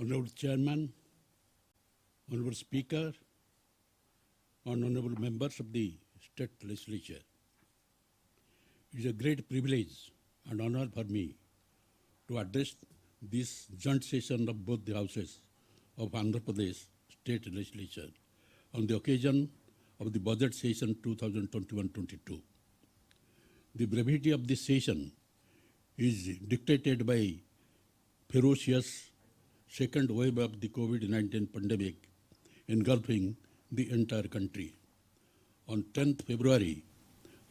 Honorable Chairman, Honorable Speaker, and Honorable Members of the State Legislature. It is a great privilege and honor for me to address this joint session of both the houses of Andhra Pradesh State Legislature on the occasion of the budget session 2021-22. The brevity of this session is dictated by ferocious second wave of the COVID-19 pandemic engulfing the entire country. On 10th February,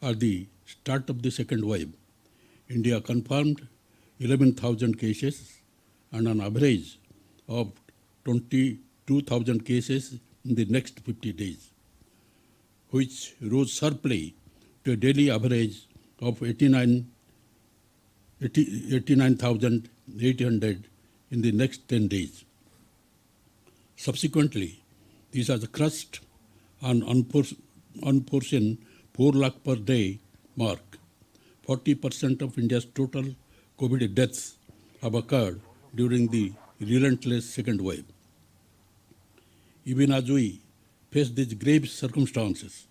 at the start of the second wave, India confirmed 11,000 cases and an average of 22,000 cases in the next 50 days, which rose sharply to a daily average of 89,800 in the next 10 days. Subsequently, this has crushed an unforeseen 4 lakh per day mark. 40% of India's total COVID deaths have occurred during the relentless second wave. Even as we face these grave circumstances,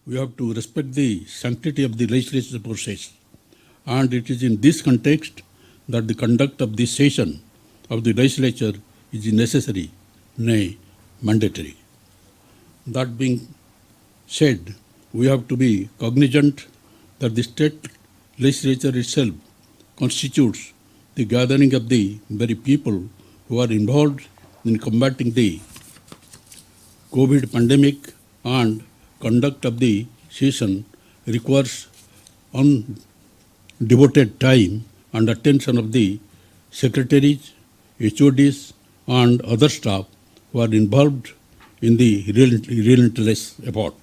we have to respect the sanctity of the legislative process, and it is in this context that the conduct of this session of the legislature is necessary, nay, mandatory. That being said, we have to be cognizant that the state legislature itself constitutes the gathering of the very people who are involved in combating the COVID pandemic, and conduct of the session requires undevoted time and attention of the secretaries, HODs, and other staff who are involved in the relentless effort.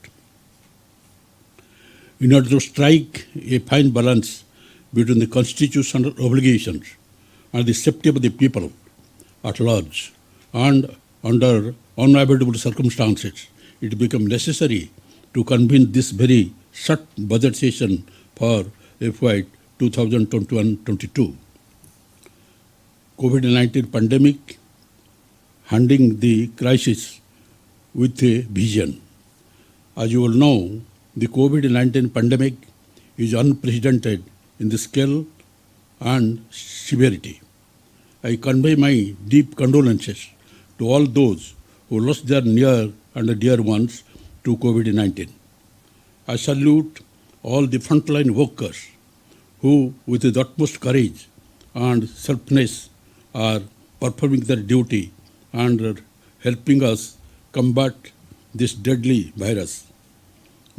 In order to strike a fine balance between the constitutional obligations and the safety of the people at large, and under unavoidable circumstances, it becomes necessary to convene this very short budget session for FY 2021-22. COVID-19 pandemic handling the crisis with a vision. As you all know, the COVID-19 pandemic is unprecedented in the scale and severity. I convey my deep condolences to all those who lost their near and dear ones to COVID-19. I salute all the frontline workers who, with the utmost courage and selflessness, are performing their duty and are helping us combat this deadly virus.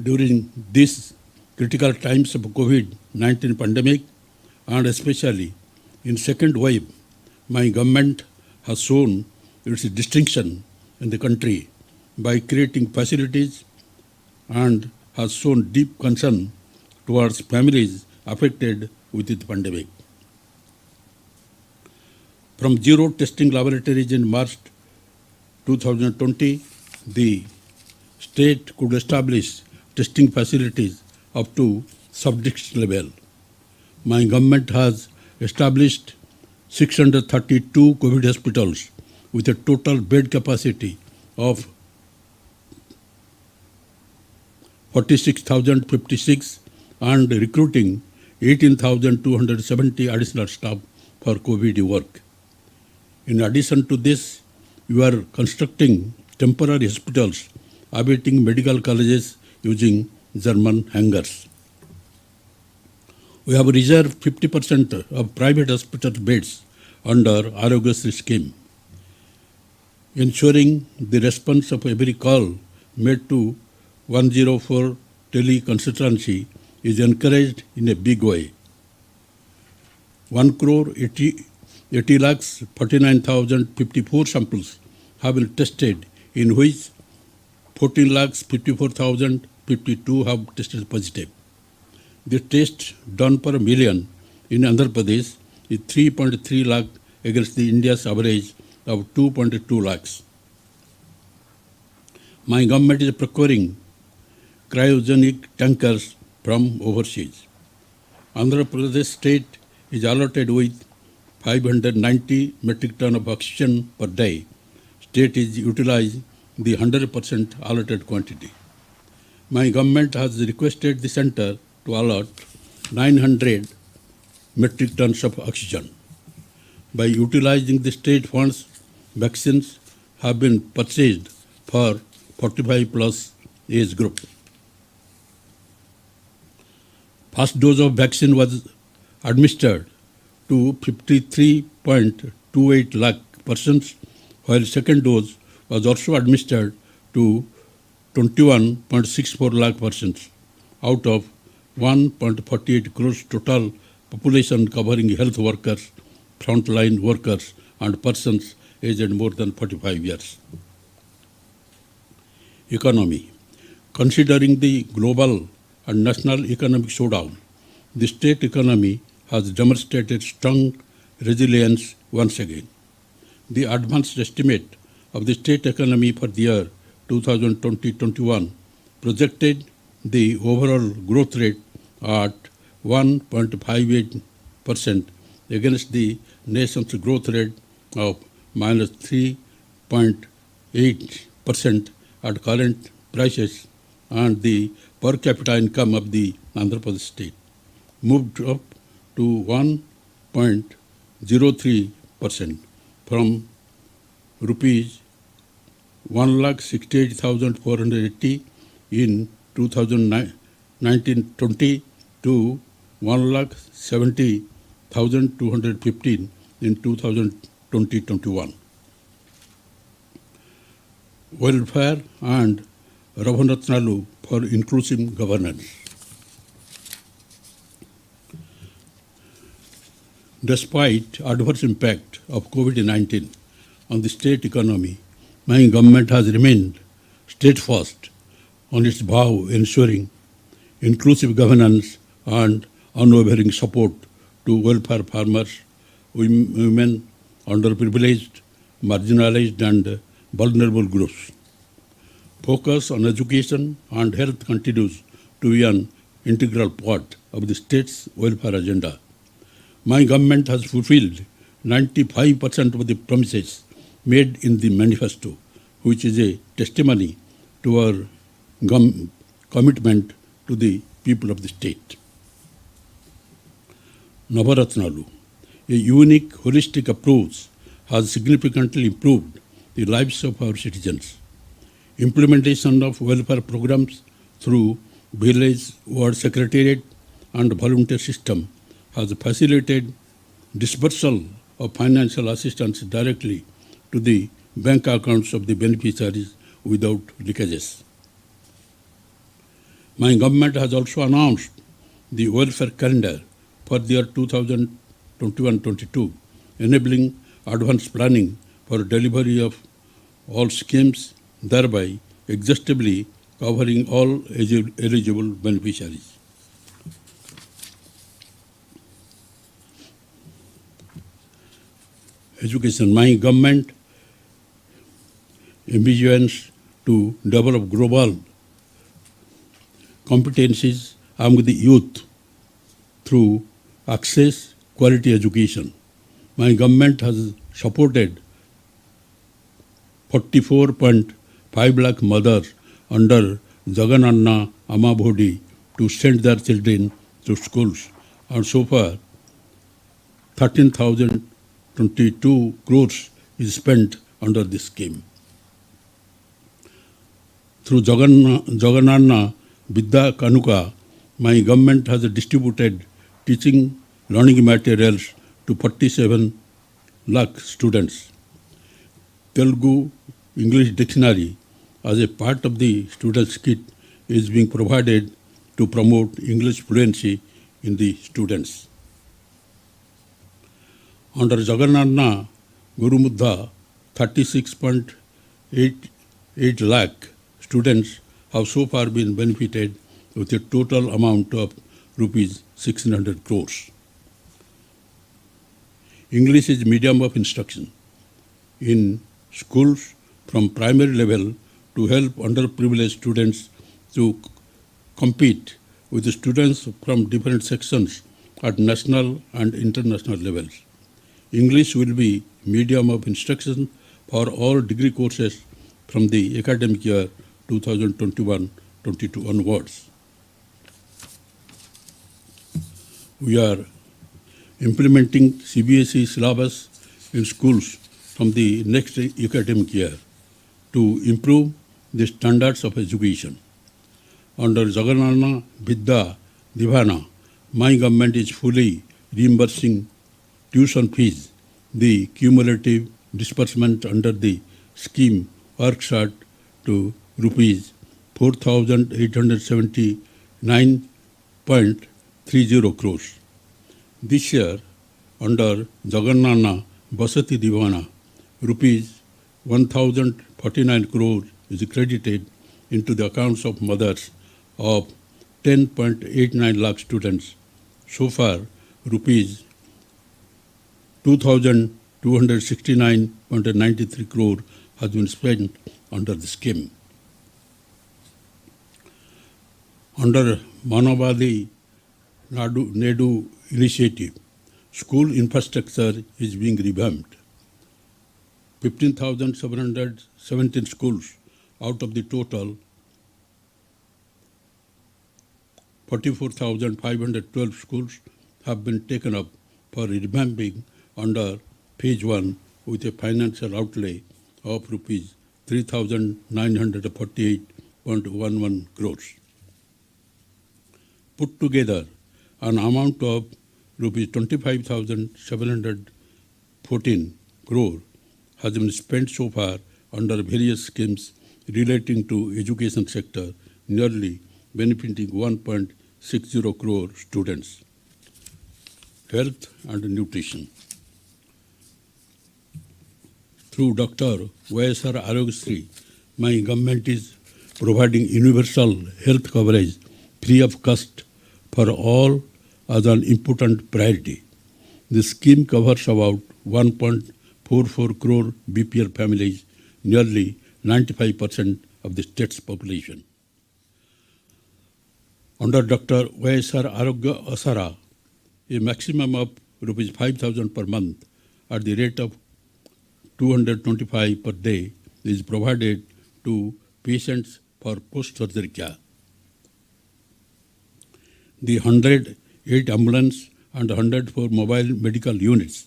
During these critical times of COVID-19 pandemic, and especially in second wave, my government has shown its distinction in the country by creating facilities and has shown deep concern towards families affected with the pandemic. From zero testing laboratories in March 2020, the state could establish testing facilities up to sub-district level. My government has established 632 COVID hospitals with a total bed capacity of 46,056 and recruiting 18,270 additional staff for COVID work. In addition to this, we are constructing temporary hospitals awaiting medical colleges using German hangars. We have reserved 50% of private hospital beds under Arogyasri scheme. Ensuring the response of every call made to 104 teleconsultancy is encouraged in a big way. 1,80,49,054 samples have been tested, in which 14,54,052 have tested positive. The test done per million in Andhra Pradesh is 3.3 lakh against the India's average of 2.2 lakhs. My government is procuring cryogenic tankers from overseas. Andhra Pradesh state is allotted with 590 metric ton of oxygen per day. State is utilizing the 100% allotted quantity. My government has requested the center to allot 900 metric tons of oxygen. By utilizing the state funds, vaccines have been purchased for 45 plus age group. First dose of vaccine was administered to 53.28 lakh persons, while second dose was also administered to 21.64 lakh persons out of 1.48 crores total population, covering health workers, frontline workers, and persons aged more than 45 years. Economy. Considering the global and national economic showdown, the state economy has demonstrated strong resilience once again. The advanced estimate of the state economy for the year 2020-21 projected the overall growth rate at 1.58% against the nation's growth rate of minus 3.8% at current prices, and the per capita income of the Andhra Pradesh state moved up to 1.03% from rupees 1,68,480 in 2019-20 to 1,70,215 in 2020-21. Welfare and Ravanatnalu for inclusive governance. Despite adverse impact of COVID-19 on the state economy, my government has remained steadfast on its vow ensuring inclusive governance and unwavering support to welfare farmers, women, underprivileged, marginalized and vulnerable groups. Focus on education and health continues to be an integral part of the state's welfare agenda. My government has fulfilled 95% of the promises made in the manifesto, which is a testimony to our commitment to the people of the state. Navaratnalu, a unique holistic approach, has significantly improved the lives of our citizens. Implementation of welfare programs through village ward secretariat and volunteer system has facilitated disbursal of financial assistance directly to the bank accounts of the beneficiaries without leakages. My government has also announced the welfare calendar for the year 2021-22, enabling advanced planning for delivery of all schemes, thereby exhaustively covering all eligible beneficiaries. Education. My government envisions to develop global competencies among the youth through access quality education. My government has supported 44.5 lakh mothers under Jagananna Amabhodi to send their children to schools, and so far 13,022 crores is spent under this scheme. Through Jagananna Vidya Kanuka, my government has distributed teaching learning materials to 47 lakh students. Telugu English dictionary as a part of the students' kit is being provided to promote English fluency in the students. Under Jagananna Gurumudha, 36.88 lakh students have so far been benefited with a total amount of rupees 1,600 crores. English is medium of instruction in schools from primary level to help underprivileged students to compete with the students from different sections at national and international levels. English will be medium of instruction for all degree courses from the academic year 2021-22 onwards. We are implementing CBSE syllabus in schools from the next academic year to improve the standards of education. Under Jagannana Vidya Divana, my government is fully reimbursing tuition fees. The cumulative disbursement under the scheme works out to rupees 4,879.30 crores. This year, under Jagannana Vasati Divana, rupees 1,049 crores is credited into the accounts of mothers of 10.89 lakh students. So far, rupees 2,269.93 crore has been spent under the scheme. Under Manavadi Nedu initiative, school infrastructure is being revamped. 15,717 schools out of the total 44,512 schools have been taken up for revamping under phase 1 with a financial outlay of rupees 3,948.11 crores. Put together, an amount of rupees 25,714 crore has been spent so far under various schemes relating to education sector, nearly benefiting 1.60 crore students. Health and nutrition. Through Dr. YSR Arogyasri, my government is providing universal health coverage free of cost for all as an important priority. The scheme covers about 1.44 crore BPL families, nearly 95% of the state's population. Under Dr. YSR Arogya Asara, a maximum of rupees 5,000 per month at the rate of 225 per day is provided to patients for post-surgery care. The 108 ambulance and 104 mobile medical units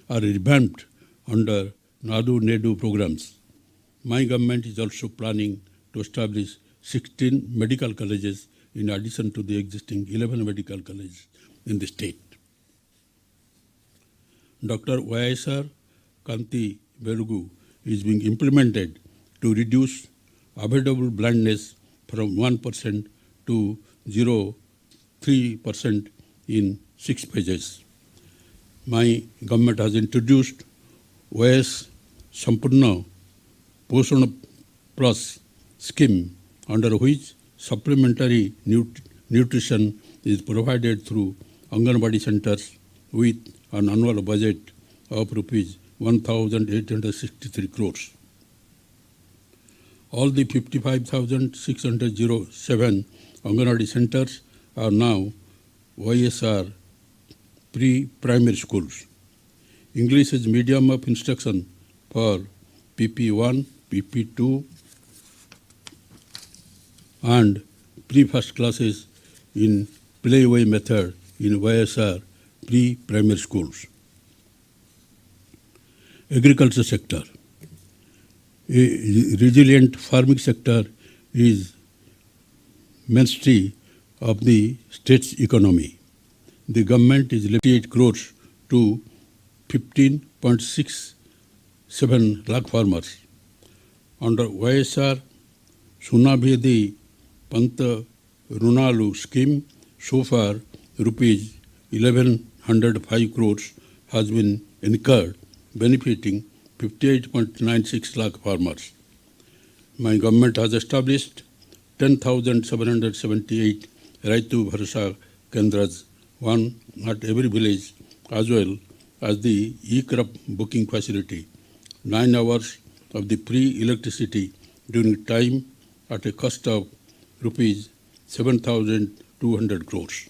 are revamped under Nadu Nedu programs. My government is also planning to establish 16 medical colleges in addition to the existing 11 medical colleges in the state. Dr. YSR Kanti Velugu is being implemented to reduce avoidable blindness from 1% to 0.3% in 6 phases. My government has introduced YS Sampurna Poshan Plus scheme, under which supplementary nutrition is provided through Anganwadi centers with an annual budget of rupees 1,863 crores. All the 55,607 Anganwadi centers are now YSR pre-primary schools. English is medium of instruction for PP1, PP2 and pre-first classes in playaway method in YSR pre-primary schools. Agriculture sector. A resilient farming sector is mainstay of the state's economy. The government is lifting 8 crores to 15.67 lakh farmers. Under YSR Sunabhedi Panta Runalu scheme, so far rupees 1,105 crores has been incurred, benefiting 58.96 lakh farmers. My government has established 10,778 Raitu Bharsa Kendras, one at every village, as well as the e-crop booking facility, 9 hours of the free electricity during time at a cost of rupees 7,200 crores.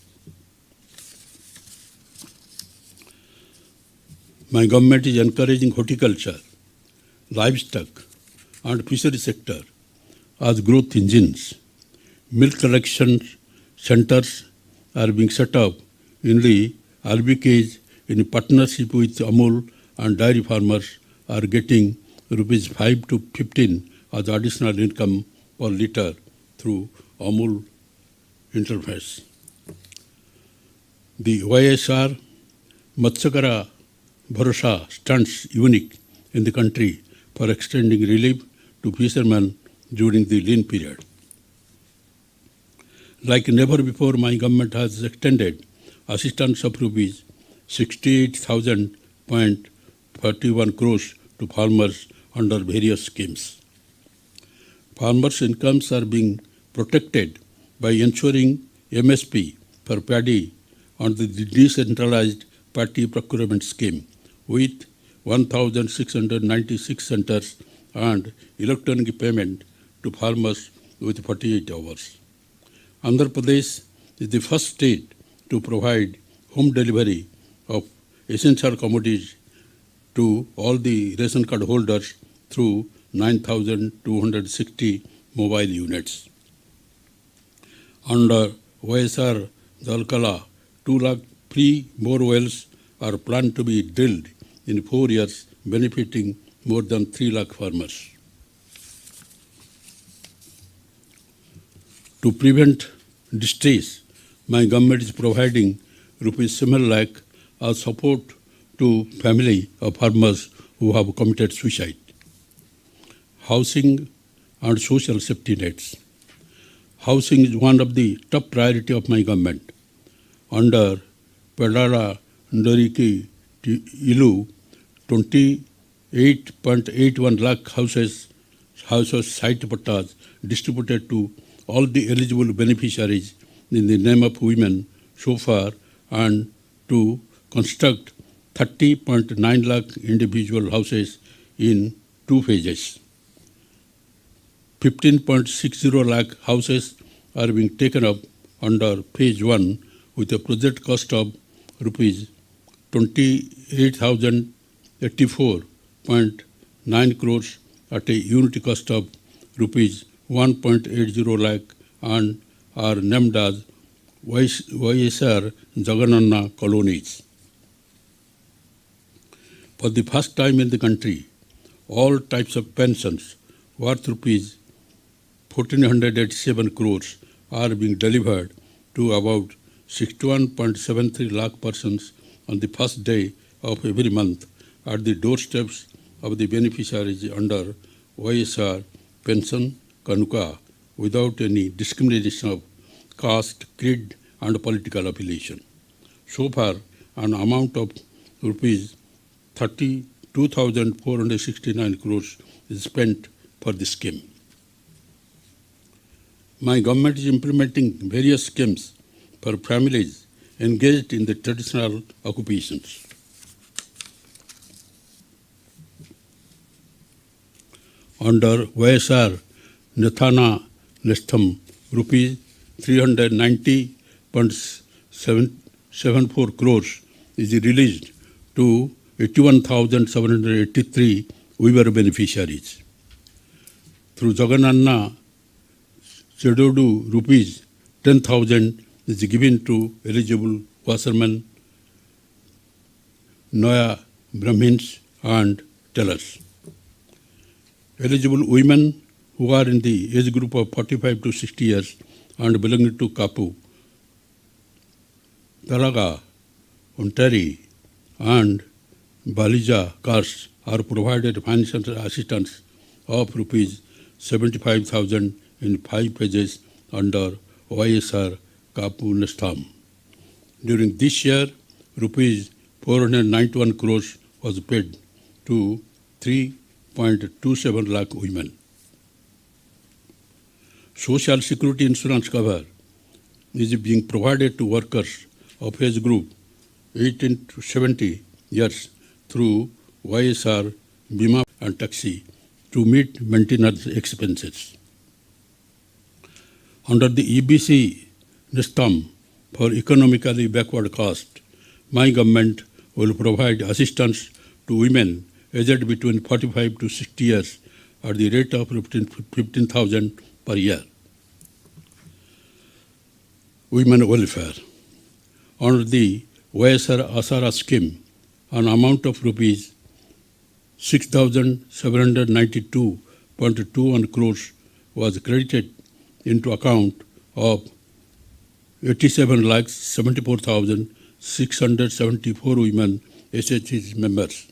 My government is encouraging horticulture, livestock, and fishery sector as growth engines. Milk collection centers are being set up in the RBKs in partnership with Amul, and dairy farmers are getting rupees 5 to 15 as additional income per litre through Amul interface. The YSR Matsyakara Bharosa stands unique in the country for extending relief to fishermen during the lean period. Like never before, my government has extended assistance of rupees 68,000.31 crores to farmers under various schemes. Farmers' incomes are being protected by ensuring MSP for paddy on the decentralized paddy procurement scheme with 1,696 centers and electronic payment to farmers with 48 hours. Andhra Pradesh is the first state to provide home delivery of essential commodities to all the ration card holders through 9,260 mobile units. Under YSR Jalkala, 2 lakh free bore wells are planned to be drilled in 4 years, benefiting more than 3 lakh farmers. To prevent distress, my government is providing rupees 7 lakh as support to family of farmers who have committed suicide. Housing and social safety nets. Housing is one of the top priority of my government. Under Pedala Ndoriki Ilu, 28.81 lakh houses site pattas distributed to all the eligible beneficiaries in the name of women so far, and to construct 30.9 lakh individual houses in 2 phases. 15.60 lakh houses are being taken up under phase 1 with a project cost of rupees 28,084.9 crores at a unit cost of rupees 1.80 lakh and are named as YSR Jagananna colonies. For the first time in the country, all types of pensions worth rupees 1,487 crores are being delivered to about 61.73 lakh persons on the first day of every month at the doorsteps of the beneficiaries under YSR Pension Kanuka without any discrimination of caste, creed and political affiliation. So far, an amount of rupees 32,469 crores is spent for the scheme. My government is implementing various schemes for families engaged in the traditional occupations. Under YSR Nethana Nestham, rupees 390.74 crores is released to 81,783 Weaver beneficiaries. Through Jagananna Chedodu, rupees 10,000 is given to eligible washermen, Noya Brahmins and tellers. Eligible women who are in the age group of 45 to 60 years and belonging to Kapu, Talaga, Ontari and Balija castes are provided financial assistance of rupees 75,000 in 5 phases under YSR Kapu Nestham. During this year, rupees 491 crores was paid to 3.27 lakh women. Social Security insurance cover is being provided to workers of age group 18 to 70 years through YSR Bima and Taxi to meet maintenance expenses. Under the EBC Nestham for economically backward caste, my government will provide assistance to women aged between 45 to 60 years at the rate of 15,000 per year. Women welfare. Under the YSR Asara scheme, an amount of rupees 6,792.21 crores was credited into account of 87,74,674 women SHG members.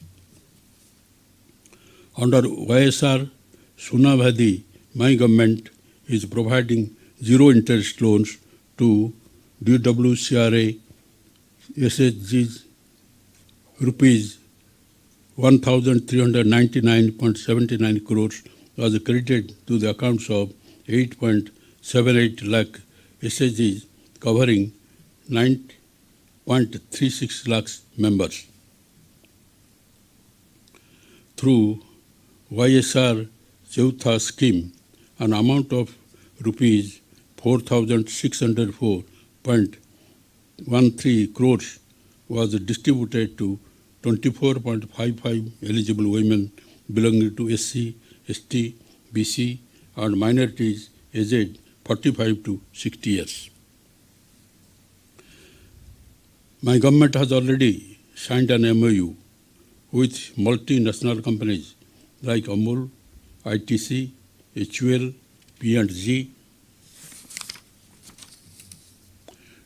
Under YSR Sunavadi, my government is providing zero interest loans to DWCRA SHGs rupees 1,399.79 crores was credited to the accounts of 8.78 lakh SHGs covering 9.36 lakhs members. Through YSR Chautha scheme, an amount of rupees 4,604.13 crores was distributed to 24.55 eligible women belonging to SC, ST, BC and minorities aged 45 to 60 years. My government has already signed an MOU with multinational companies like Amul, ITC, HUL, P&G,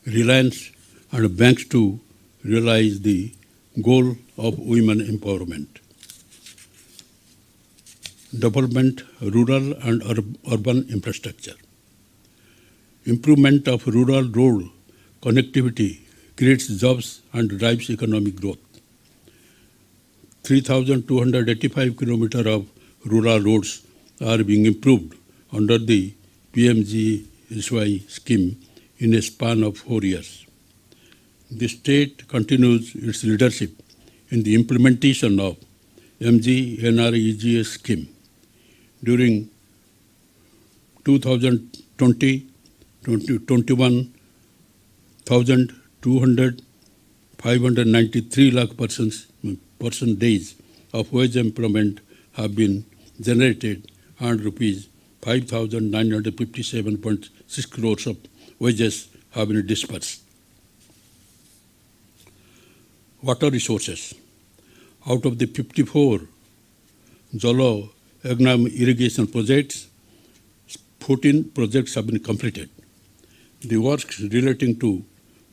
Reliance and banks to realize the goal of women empowerment. Development, rural and urban infrastructure. Improvement of rural road connectivity creates jobs and drives economic growth. 3,285 kilometers of rural roads are being improved under the PMGSY scheme in a span of 4 years. The state continues its leadership in the implementation of MGNREGA scheme. During 2020-21, 593 lakh person days of wage employment have been generated and rupees 5,957.6 crores of wages have been dispersed. Water resources. Out of the 54 Jalo Agnam irrigation projects, 14 projects have been completed. The works relating to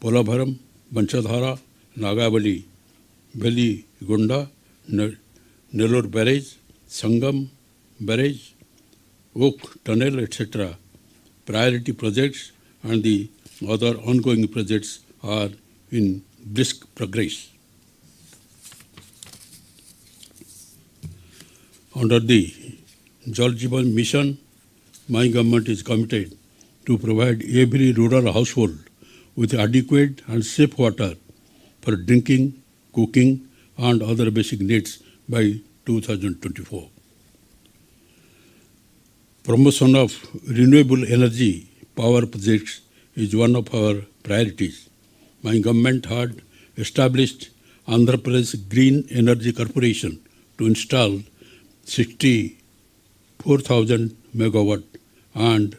Polabharam, Banchadhara, Nagavali, Valley Gonda, Nellore Barrage, Sangam Barrage, Oak Tunnel, etc. priority projects and the other ongoing projects are in brisk progress. Under the Jal Jeevan Mission, my government is committed to provide every rural household with adequate and safe water for drinking, cooking and other basic needs by 2024. Promotion of renewable energy power projects is one of our priorities. My government had established Andhra Pradesh Green Energy Corporation to install 64,000 megawatt and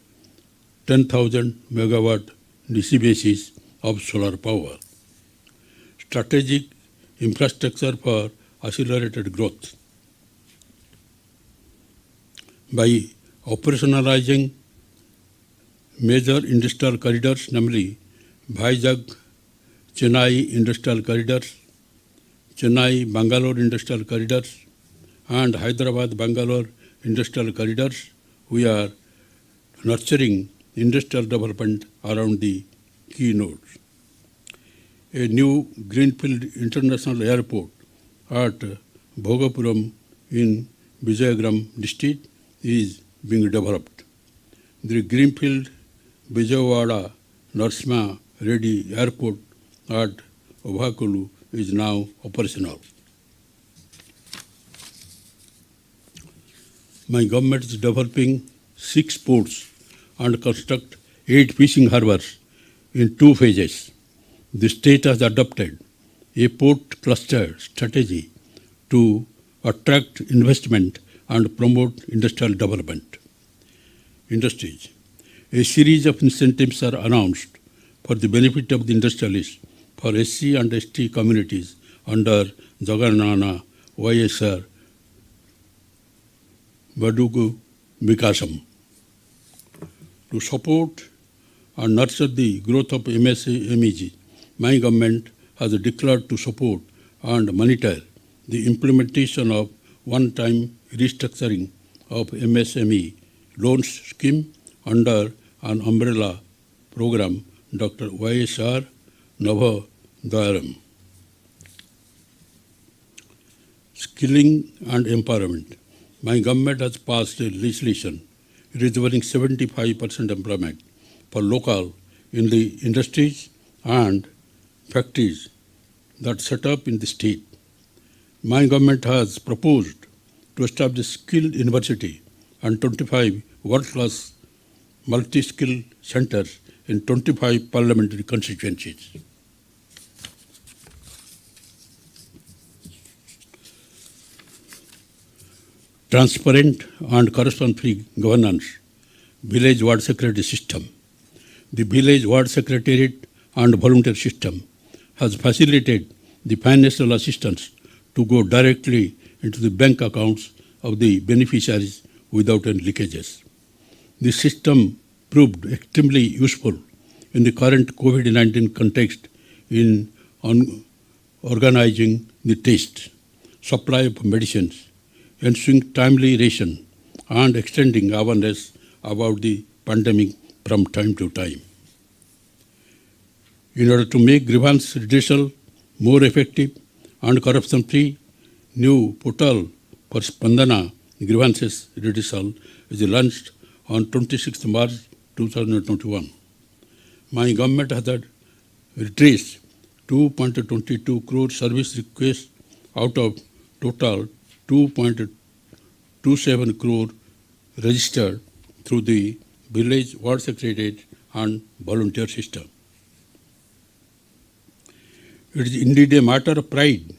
10,000 megawatt DC basis of solar power. Strategic infrastructure for accelerated growth. By operationalizing major industrial corridors, namely Vizag, Chennai Industrial Corridors, Chennai-Bangalore Industrial Corridors, and Hyderabad-Bangalore Industrial Corridors, we are nurturing industrial development around the key nodes. A new Greenfield International Airport at Bhogapuram in Vijayagram district is being developed. The Greenfield Vijayawada Narasimha Reddy Airport at Ovakulu is now operational. My government is developing 6 ports and construct 8 fishing harbors in 2 phases. The state has adopted a port cluster strategy to attract investment and promote industrial development. Industries. A series of incentives are announced for the benefit of the industrialists for SC and ST communities under Jaganana YSR Badugu Vikasam. To support and nurture the growth of MSMEG, my government has declared to support and monitor the implementation of one-time restructuring of MSME loans scheme under an umbrella program, Dr. YSR Navadayaram. Skilling and empowerment. My government has passed a legislation reserving 75% employment for local in the industries and factories that set up in the state. My government has proposed to establish skilled university and 25 world-class multi-skill centers in 25 parliamentary constituencies. Transparent and corruption-free governance, village ward secretary system. The village ward secretariat and volunteer system has facilitated the financial assistance to go directly into the bank accounts of the beneficiaries without any leakages. The system proved extremely useful in the current COVID-19 context in organizing the test, supply of medicines, ensuring timely ration, and extending awareness about the pandemic from time to time. In order to make grievance redressal more effective and corruption-free, new portal for Spandana grievances redressal is launched on 26th March 2021. My government has redressed 2.22 crore service requests out of total 2.27 crore registered through the village ward secretariat and volunteer system. It is indeed a matter of pride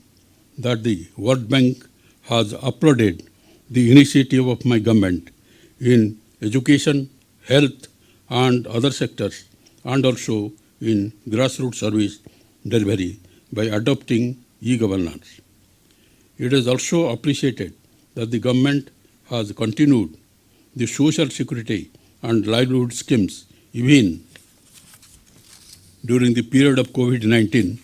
that the World Bank has applauded the initiative of my government in education, health, and other sectors, and also in grassroots service delivery by adopting e-governance. It is also appreciated that the government has continued the social security and livelihood schemes even during the period of COVID-19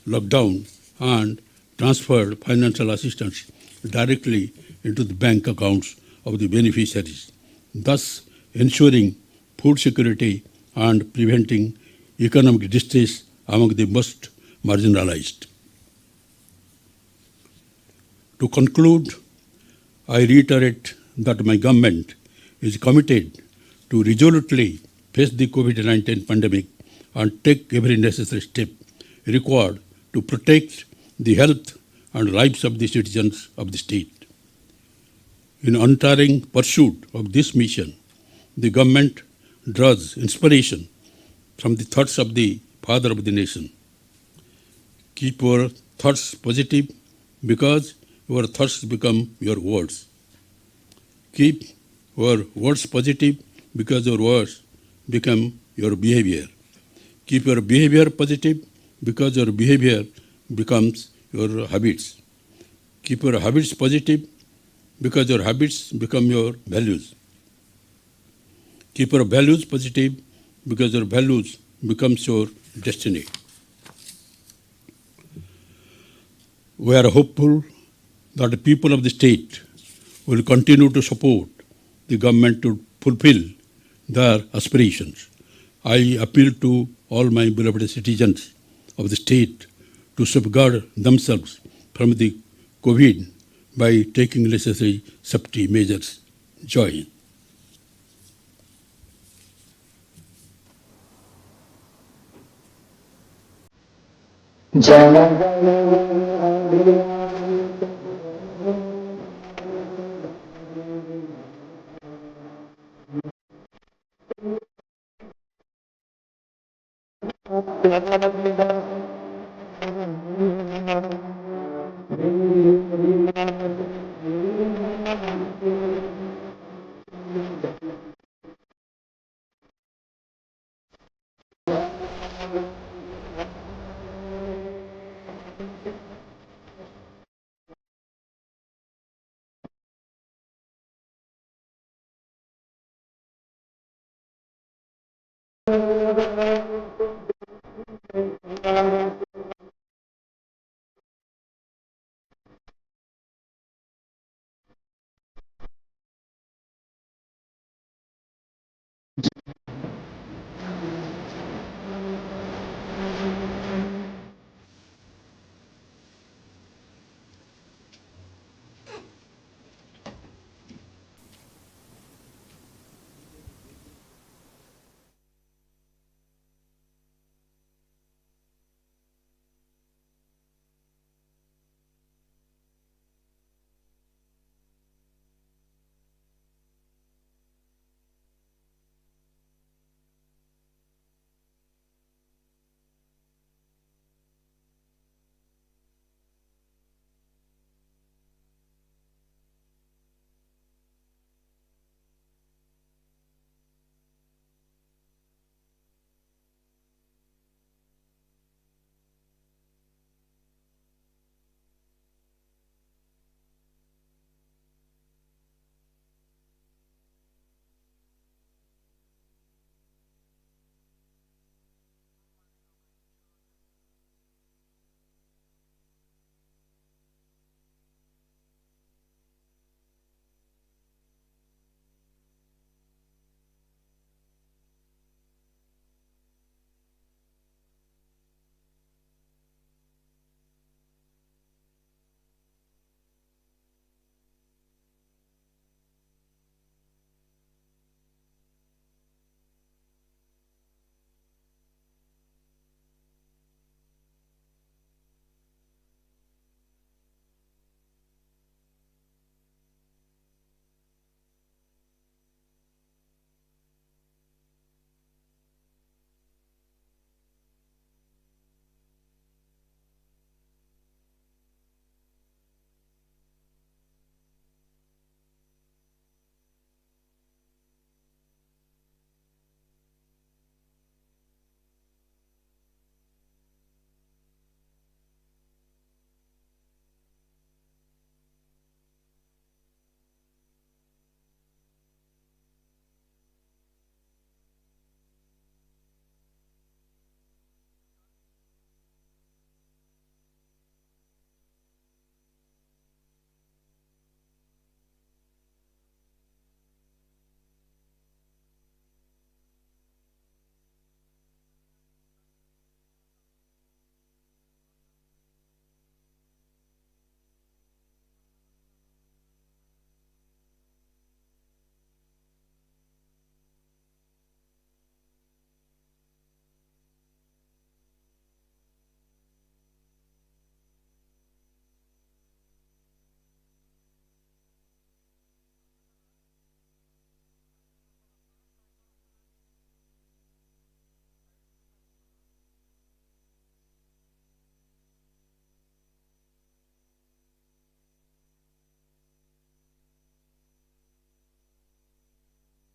lockdown and transferred financial assistance directly into the bank accounts of the beneficiaries, thus ensuring food security and preventing economic distress among the most marginalized. To conclude, I reiterate that my government is committed to resolutely face the COVID-19 pandemic and take every necessary step required to protect the health and lives of the citizens of the state. In untiring pursuit of this mission, the government draws inspiration from the thoughts of the Father of the Nation. Keep your thoughts positive because your thoughts become your words. Keep your words positive because your words become your behavior. Keep your behavior positive because your behavior becomes your habits. Keep your habits positive because your habits become your values. Keep your values positive because your values becomes your destiny. We are hopeful that the people of the state will continue to support the government to fulfill their aspirations. I appeal to all my beloved citizens of the state to safeguard themselves from the COVID by taking necessary safety measures. Joy.